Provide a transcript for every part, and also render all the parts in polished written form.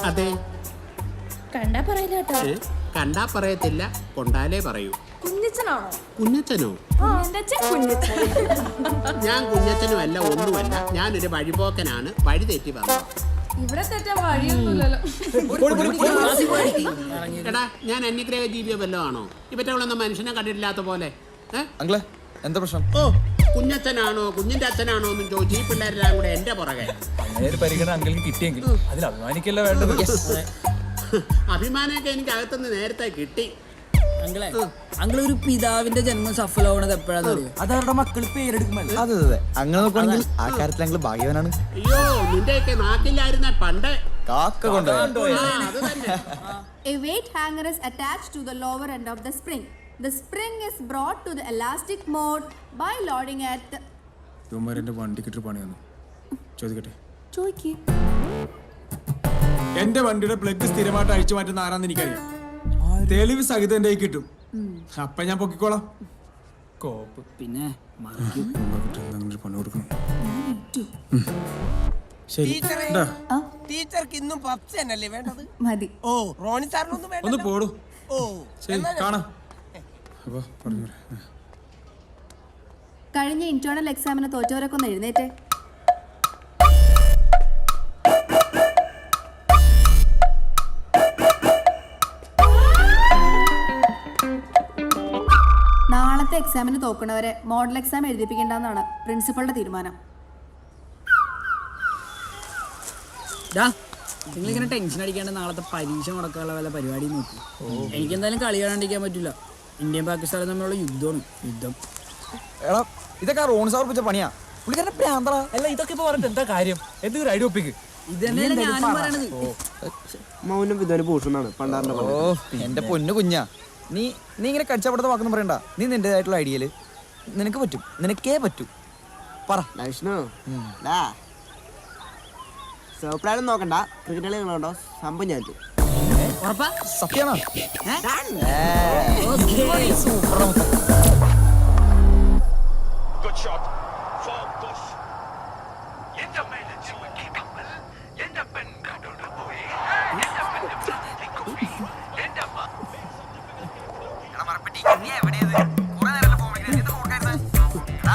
അതെ. കണ്ടാ പറയില്ല കേട്ടോ. കണ്ടാ പറയത്തില്ല, കൊണ്ടാലേ പറയൂ. കുഞ്ഞച്ചനാണോ? കുഞ്ഞച്ചനോ? ഞാൻ കുഞ്ഞച്ചനും അല്ല, ഒന്നുമല്ല. ഞാനൊരു വഴിപോക്കനാണ്, വഴി തെറ്റി വന്നത്. ഇവിടെ തെറ്റാൻ വഴിയൊന്നുമില്ലല്ലോ. എടാ, ഞാൻ അന്യഗ്രഹ ജീവിയോ വല്ലോ ആണോ? ഇവറ്റകളൊന്നും മനുഷ്യനെ കണ്ടിട്ടില്ലാത്ത പോലെ. എന്താ പ്രശ്നം? ഓ, കുഞ്ഞച്ചനാണോ കുഞ്ഞിന്റെ അച്ഛനാണോ എന്നും ചോദിച്ചു ഈ പിള്ളേരെല്ലാം കൂടെ എന്റെ പുറകെ. കിട്ടിയെങ്കിൽ അതിൽ അഭിമാനിക്കല്ല വേണ്ടത്. അഭിമാനമൊക്കെ എനിക്ക് അകത്തുനിന്ന് നേരത്തെ കിട്ടി. ഒരു പിതാവിന്റെ ജന്മം സഫലമാവണത് എപ്പോഴാണെന്നറിയോ? അത് അവരുടെ മക്കൾ പേരെടുക്കുമല്ലോ. അതെ അതെ, അങ്ങനെ നോക്കുകയാണെങ്കിൽ ആ കാര്യത്തിൽ ഞങ്ങൾ ഭാഗ്യവാനാണ്. അയ്യോ, നിന്റെയൊക്കെ നാക്കില്ലായിരുന്ന പണ്ട് കാക്ക കൊണ്ടുപോയി. അത് തന്നെ. A weight hanger is attached to the lower end of the spring. The spring is brought to the elastic mode by loading at the... ഇവന്മാരെന്റെ വണ്ടിക്കിട്ട് പണി വന്നു. ചോദിക്കട്ടെ. ചോദിക്ക്. എന്റെ വണ്ടിയുടെ പ്ലഗ് സ്ഥിരമായിട്ട് അഴിച്ചു മാറ്റുന്ന ആരാന്ന് എനിക്കറിയാം. തെളിവ് സഹിതം എന്റെ കിട്ടും. അപ്പൊ ഞാൻ പൊക്കിക്കോളാം. കോപ്പ് പിന്നെ പണി കൊടുക്കണം. ടീച്ചർക്ക് ഇന്നും പപ്സ് തന്നെയല്ലേ വേണ്ടത്? മതി. ഓ, റോണി സാറിനൊന്നും വേണ്ട. ഒന്ന് പോടൂ. ഓ, ശരി, കാണാം. കഴിഞ്ഞ ഇന്റേണൽ എക്സാമിന് തോറ്റവരൊക്കെ ഒന്ന് എഴുന്നേറ്റേ. നാളത്തെ എക്സാമിന് തോക്കണവരെ മോഡൽ എക്സാം എഴുതിപ്പിക്കേണ്ടെന്നാണ് പ്രിൻസിപ്പളുടെ തീരുമാനം. നിങ്ങളിങ്ങനെ ടെൻഷൻ അടിക്കാണ്ട് നാളത്തെ പരീക്ഷ മുടക്കാനുള്ള വല്ല പരിപാടി നോക്കി. എനിക്കെന്തായാലും കളി കാണാണ്ടിരിക്കാൻ പറ്റില്ല. ഇന്ത്യയും പാകിസ്ഥാനും തമ്മിലുള്ള യുദ്ധം. എടാ, ഇതൊക്കെ റോൺ സാർ വെച്ച പണിയാ. പുള്ളിക്കാരന്റെ പ്രാന്തറ. അല്ല, ഇതൊക്കെ ഇപ്പൊ പറഞ്ഞിട്ട് എന്താ കാര്യം? എന്തൊരു ഐഡിയ ഒപ്പിക്ക്. ഇത് തന്നെയാണ് ഞാനും പറയണത്. മൗനം വിധവന് പൂഷണാണ് പണ്ടാറിന്റെ. ഓ, എന്റെ പൊന്നു കുഞ്ഞാ, നീ ഇങ്ങനെ കടിച്ചപ്പെടുത്ത വാക്കൊന്നും പറയണ്ട. നീ നിന്റേതായിട്ടുള്ള ഐഡിയയില് നിനക്ക് പറ്റും, നിനക്കേ പറ്റൂ. പറ. സോപ്രാനും നോക്കണ്ട, ക്രിക്കറ്റ് കളി നിങ്ങളുണ്ടോ? സംഭവം ഞാൻ സത്യമാണോ?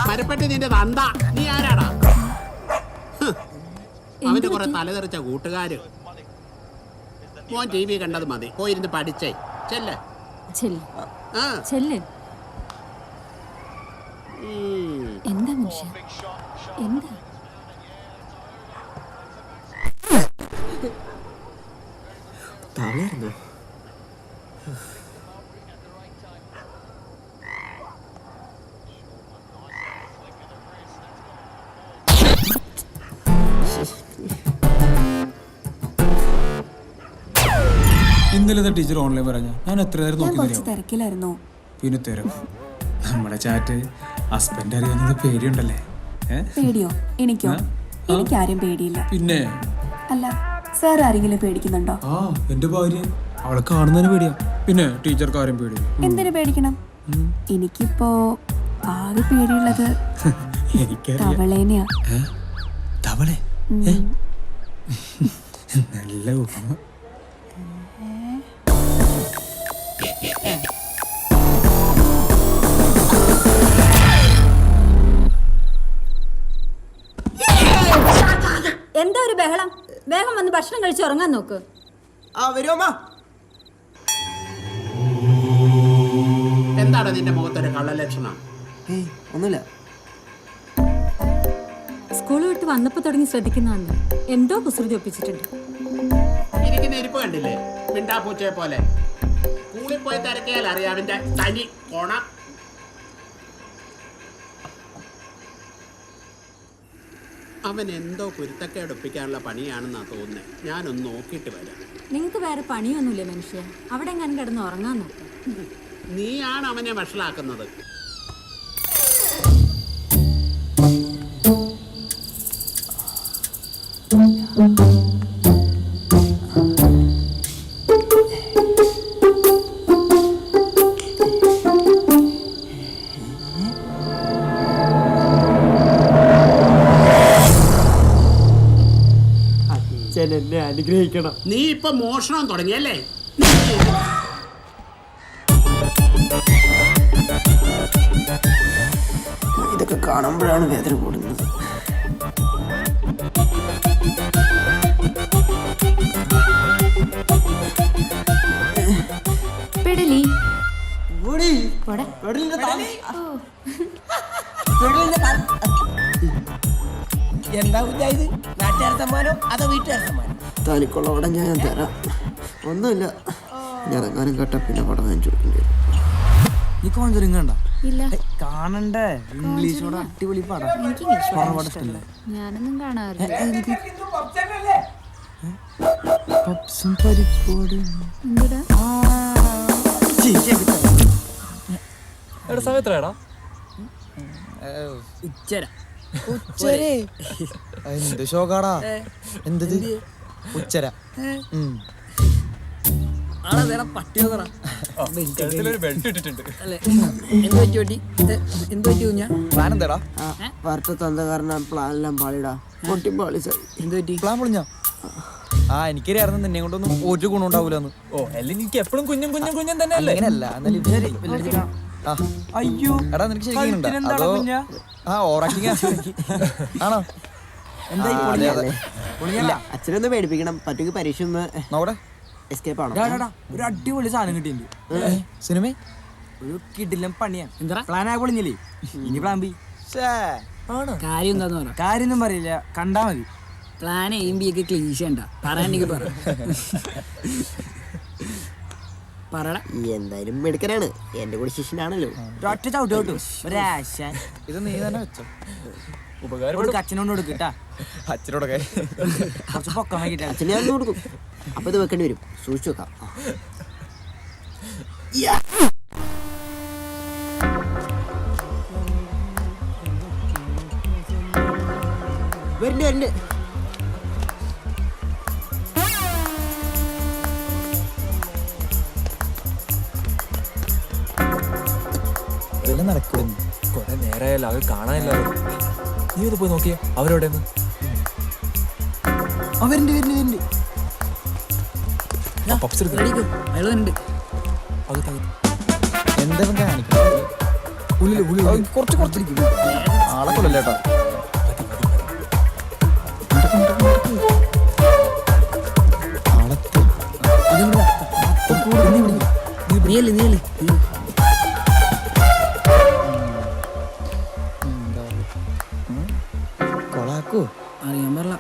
മരപ്പെട്ടി നിന്റെ തന്ത. നീ ആരാടാ? അവന്റെ കുറെ തലതെറിച്ച കൂട്ടുകാര്. മോൻ ടി വി കണ്ടത് മതി, പോയിരുന്ന് പഠിച്ചേ. ചെല്ല്. എന്താ മനുഷ്യ, എന്താ? തളർന്നു. ഇന്നലെ ടീച്ചർ ഓൺലൈൻ പറഞ്ഞ ഞാൻ എത്ര നേരം നോക്കി. തിരക്കിലായിരുന്നോ? പിന്നെ തിരക്കും. നമ്മുടെ ചാറ്റ് ഹസ്ബൻഡ് അറിയാവുന്നത് പേടിയുണ്ടല്ലേ? പേടിയോ? എനിക്കോ? എനിക്കാരും പേടിയില്ല. പിന്നെ അല്ല, സാർ ആരെങ്കിലും പേടിക്കുന്നുണ്ടോ? ആ, എന്റെ ഭാര്യ. അവളെ കാണുന്നതിന് പേടിയാ. പിന്നെ ടീച്ചർക്ക് ആരും പേടിയില്ല. എന്തിനു പേടിക്കണം? എനിക്കിപ്പോ ആകെ പേടിയുള്ളത് തവളേനെയാ. തവളെ? നല്ല ഉപമ. എന്താ ഒരു ബഹളം? വേഗം വന്ന് ഭക്ഷണം കഴിച്ച് ഉറങ്ങാൻ നോക്ക്. എന്താണ് നിന്റെ മുഖത്തൊരു കള്ളലക്ഷണം? ഒന്നുമില്ല. സ്കൂൾ വിട്ട് വന്നപ്പോ തുടങ്ങി ശ്രദ്ധിക്കുന്നതാണ്. എന്തോ കുസൃതി ഒപ്പിച്ചിട്ടുണ്ട്. ഇരിക്കുന്ന ഇരിപ്പ് കണ്ടില്ലേ, മിണ്ടാപ്പൂച്ചയെ പോലെ. സ്കൂളിൽ പോയി തിരക്കിയാൽ അറിയാം അവന്റെ തനി കോണ. അവൻ എന്തോ കുരുത്തക്കേട് ഒപ്പിക്കാനുള്ള പണിയാണെന്നാ തോന്നുന്നത്. ഞാനൊന്ന് നോക്കിയിട്ട് വരാം. നിങ്ങൾക്ക് വേറെ പണിയൊന്നുമില്ലേ മനുഷ്യ? അവിടെ എങ്ങനെ കിടന്ന് ഉറങ്ങാൻ നോക്കാം. നീയാണ് അവനെ വഷളാക്കുന്നത്. ഈശ്വരൻ എന്നെ അനുഗ്രഹിക്കണം. നീ ഇപ്പൊ മോഷണം തുടങ്ങിയല്ലേ? ഇതൊക്കെ കാണുമ്പോഴാണ് വേദന കൂടുന്നത്. പെടലി എന്താ ഇത് നാട്ടുകാർ സമ്മാനോ അതോ വീട്ടുകാർ സമ്മാനം? താലിക്കുള്ള പടം ഞാൻ തരാം. ഒന്നുമില്ല, ഞാൻ ഇറങ്ങാനും കേട്ട പിന്നെ പടം വാങ്ങിച്ചു കൊടുക്കേണ്ടി വരും. നീ കോഞ്ചറിങ് കണ്ട ഇല്ല കാണണ്ടേ? ഇംഗ്ലീഷോട് അടിപൊളി പടം. എനിക്ക് ഇംഗ്ലീഷ് horror പടം ഇഷ്ടമല്ലേ? ഞാനൊന്നും കാണാറില്ല. പപ്സും പരിപ്പോടും. എന്തുടാ? ഉച്ചര എന്ത് ഷോക്കാടാ? എന്തത് ഉച്ചര? ആളെ വേറെ പട്ടി അല്ലേ എന്ത് പറ്റി പറ്റി എന്ത് പറ്റി കുഞ്ഞാ? പ്ലാൻ എന്താടാ? പാർട്ട് തന്ന കാരണം പ്ലാനെല്ലാം പാളിടാ. പൊട്ടി പാളിസായി. എന്ത് പറ്റി? പ്ലാൻ പൊളിഞ്ഞ? എനിക്കറിയായിരുന്നു നിന്നെ കൊണ്ടൊന്നും ഒരു ഗുണം ഉണ്ടാവൂലെന്ന്. ഓ അല്ല എനിക്ക് എപ്പോഴും കുഞ്ഞും കുഞ്ഞും കുഞ്ഞും തന്നെ അല്ലേ? അങ്ങനെയല്ല. അയ്യോ എടാ, നിനക്ക് ശരിക്കും അതോ ഓറാക്ടിങ് ആണോ? എന്താ അച്ഛനൊന്ന് പേടിപ്പിക്കണം. പറ്റുമെങ്കിൽ പരീക്ഷ ഒന്ന് നോടെ എസ്കേപ്പ് ആണോ? ഒരു അടിപൊളി സാധനം കിട്ടിയിട്ടുണ്ട്. സിനിമ ഒരു കിടിലം പണിയാണ്. എന്താ പ്ലാൻ ആയി പൊളിഞ്ഞില്ലേ? ഇനി പ്ലാൻ ബി. കാര്യം എന്താന്ന് പറ. കാര്യൊന്നും പറയില്ല, കണ്ടാ മതി. പ്ലാൻ എയും ബി ഒക്കെ ക്ലീശ ഉണ്ടാ പറയാൻ എനിക്ക് പറടാ. എന്തായാലും മെടുക്കനാണ്, എന്റെ കൂടെ ശിഷ്യനാണല്ലോ. ഒറ്റ ചവിട്ട് കിട്ടും. ഒരാശ ഇത് നീ തന്നെ വെച്ചോ. ഉപകാരം അച്ഛനോട് കൊടുക്കട്ടാ. അച്ഛനോടൊക്കെ കുറച്ച് പൊക്കം വൈകിട്ടാ. അച്ഛനെ ഞാൻ കൊടുക്കും. അപ്പൊ ഇത് വെക്കേണ്ടി വരും, സൂക്ഷിച്ചു വെക്കാം. വരുന്നുണ്ട്. നടക്കുന്നു. കൊറേ നേരമായല്ലോ അവർ കാണാനില്ല. നീ ഒന്ന് പോയി നോക്കിയേ അവരോടെ വരുന്നുണ്ട്. പപ്സ് എടുത്ത് അയാൾ ഉണ്ട്. എന്താ കാണിക്കുന്നത്? കുറച്ച് ആളെ കൊല്ലല്ലേട്ടാ. നീയല്ലേ കൊളാക്കോ? അറിയാൻ പാടില്ല.